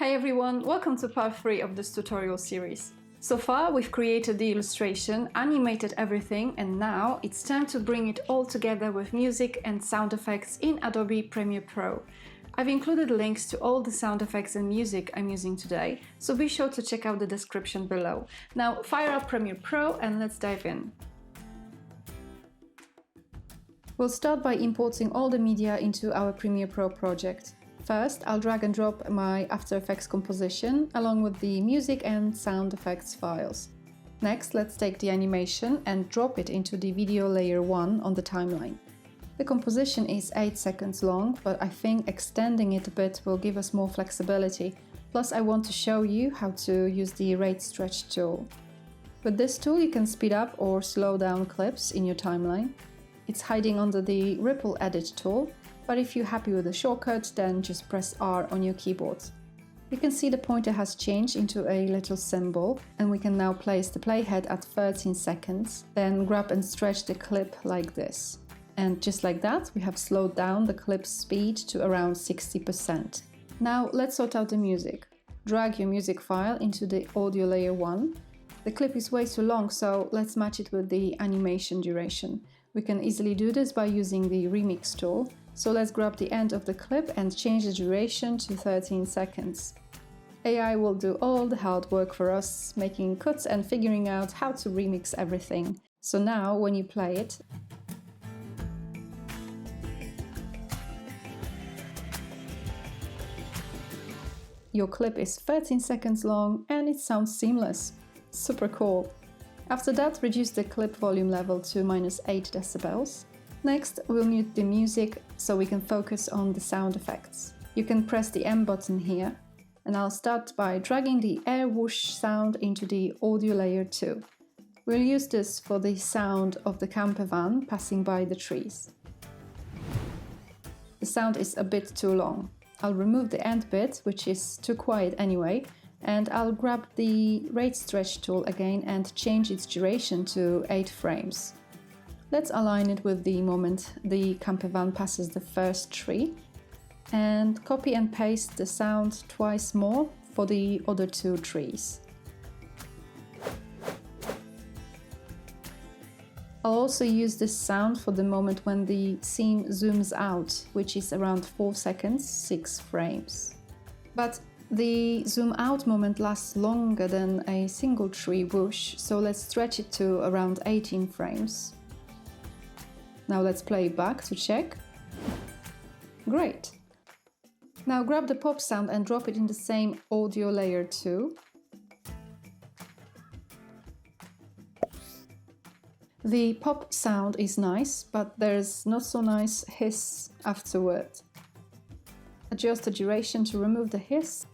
Hey everyone, welcome to part 3 of this tutorial series. So far we've created the illustration, animated everything, and now it's time to bring it all together with music and sound effects in Adobe Premiere Pro. I've included links to all the sound effects and music I'm using today, so be sure to check out the description below. Now fire up Premiere Pro and let's dive in. We'll start by importing all the media into our Premiere Pro project. First, I'll drag and drop my After Effects composition along with the music and sound effects files. Next, let's take the animation and drop it into the video layer 1 on the timeline. The composition is 8 seconds long, but I think extending it a bit will give us more flexibility. Plus, I want to show you how to use the rate stretch tool. With this tool, you can speed up or slow down clips in your timeline. It's hiding under the Ripple Edit tool. But if you're happy with the shortcut, then just press R on your keyboard. You can see the pointer has changed into a little symbol, and we can now place the playhead at 13 seconds, then grab and stretch the clip like this. And just like that, we have slowed down the clip's speed to around 60%. Now let's sort out the music. Drag your music file into the audio layer 1. The clip is way too long, so let's match it with the animation duration. We can easily do this by using the remix tool. So let's grab the end of the clip and change the duration to 13 seconds. AI will do all the hard work for us, making cuts and figuring out how to remix everything. So now, when you play it, your clip is 13 seconds long and it sounds seamless. Super cool. After that, reduce the clip volume level to -8 decibels. Next, we'll mute the music so we can focus on the sound effects. You can press the M button here, and I'll start by dragging the air whoosh sound into the audio layer 2. We'll use this for the sound of the camper van passing by the trees. The sound is a bit too long. I'll remove the end bit, which is too quiet anyway, and I'll grab the rate stretch tool again and change its duration to 8 frames. Let's align it with the moment the camper van passes the first tree, and copy and paste the sound twice more for the other 2 trees. I'll also use this sound for the moment when the scene zooms out, which is around 4 seconds, 6 frames. But the zoom out moment lasts longer than a single tree whoosh, so let's stretch it to around 18 frames. Now let's play it back to check. Great! Now grab the pop sound and drop it in the same audio layer 2. The pop sound is nice, but there's not so nice hiss afterward. Adjust the duration to remove the hiss.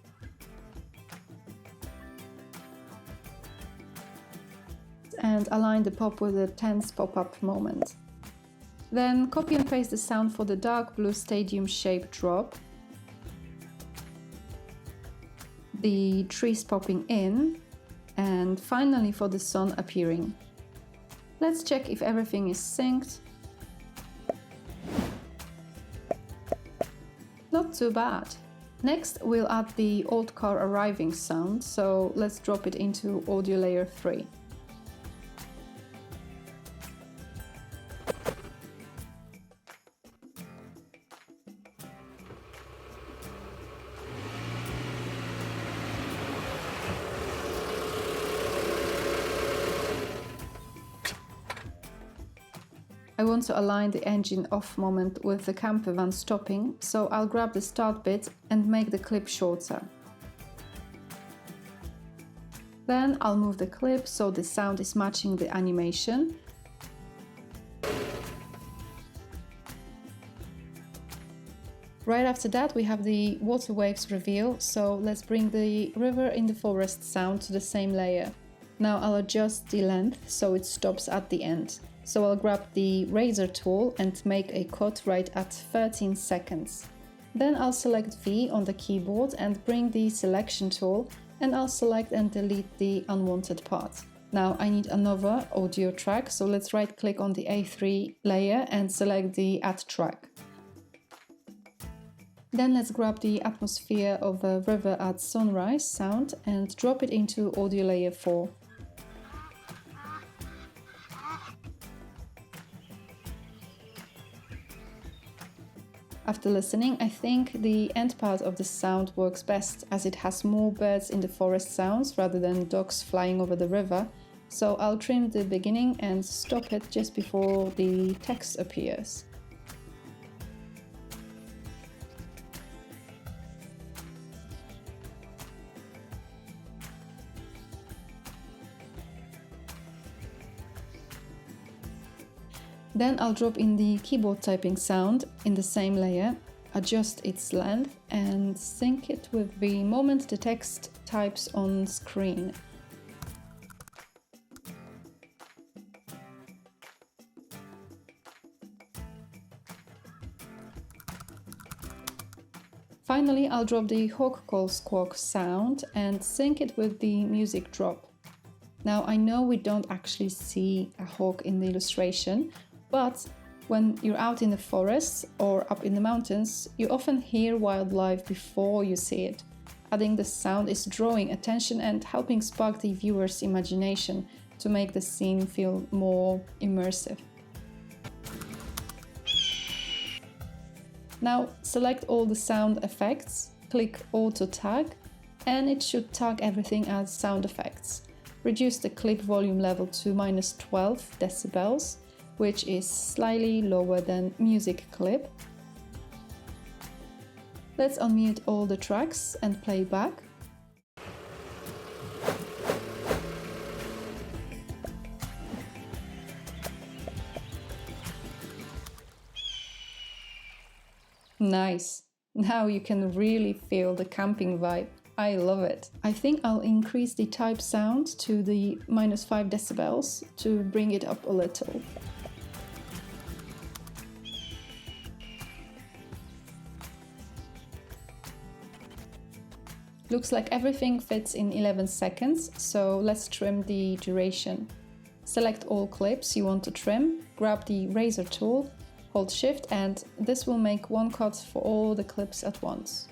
And align the pop with a tense pop-up moment. Then copy and paste the sound for the dark blue stadium shape drop, the trees popping in, and finally for the sun appearing. Let's check if everything is synced. Not too bad. Next, we'll add the old car arriving sound, so let's drop it into audio layer 3. I want to align the engine off moment with the camper van stopping, so I'll grab the start bit and make the clip shorter. Then I'll move the clip so the sound is matching the animation. Right after that we have the water waves reveal, so let's bring the river in the forest sound to the same layer. Now I'll adjust the length so it stops at the end. So I'll grab the razor tool and make a cut right at 13 seconds. Then I'll select V on the keyboard and bring the selection tool, and I'll select and delete the unwanted part. Now I need another audio track, so let's right click on the A3 layer and select the Add Track. Then let's grab the atmosphere of a river at sunrise sound and drop it into audio layer 4. After listening, I think the end part of the sound works best as it has more birds in the forest sounds rather than dogs flying over the river, so I'll trim the beginning and stop it just before the text appears. Then I'll drop in the keyboard typing sound in the same layer, adjust its length and sync it with the moment the text types on screen. Finally, I'll drop the hawk call squawk sound and sync it with the music drop. Now I know we don't actually see a hawk in the illustration, but when you're out in the forest or up in the mountains, you often hear wildlife before you see it. Adding the sound is drawing attention and helping spark the viewer's imagination to make the scene feel more immersive. Now select all the sound effects, click Auto Tag, and it should tag everything as sound effects. Reduce the clip volume level to -12 decibels, which is slightly lower than music clip. Let's unmute all the tracks and play back. Nice! Now you can really feel the camping vibe. I love it. I think I'll increase the type sound to the -5 decibels to bring it up a little. Looks like everything fits in 11 seconds, so let's trim the duration. Select all clips you want to trim, grab the razor tool, hold Shift, and this will make one cut for all the clips at once.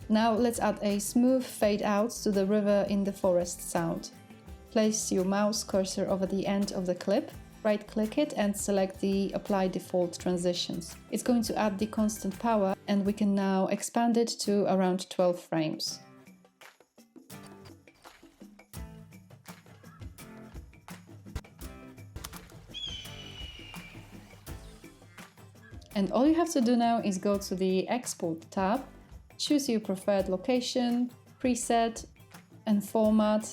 Now let's add a smooth fade out to the river in the forest sound. Place your mouse cursor over the end of the clip, right-click it and select the Apply Default Transitions. It's going to add the constant power and we can now expand it to around 12 frames. And all you have to do now is go to the Export tab, choose your preferred location, preset and format,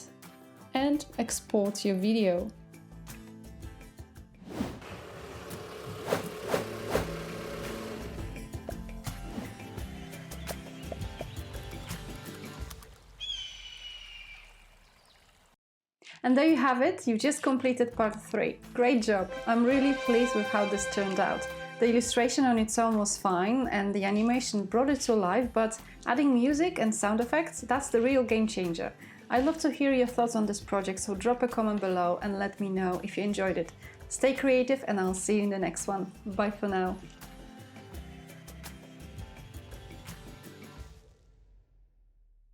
and export your video. And there you have it, you just completed part 3. Great job! I'm really pleased with how this turned out. The illustration on its own was fine and the animation brought it to life, but adding music and sound effects, that's the real game changer. I'd love to hear your thoughts on this project, so drop a comment below and let me know if you enjoyed it. Stay creative and I'll see you in the next one. Bye for now.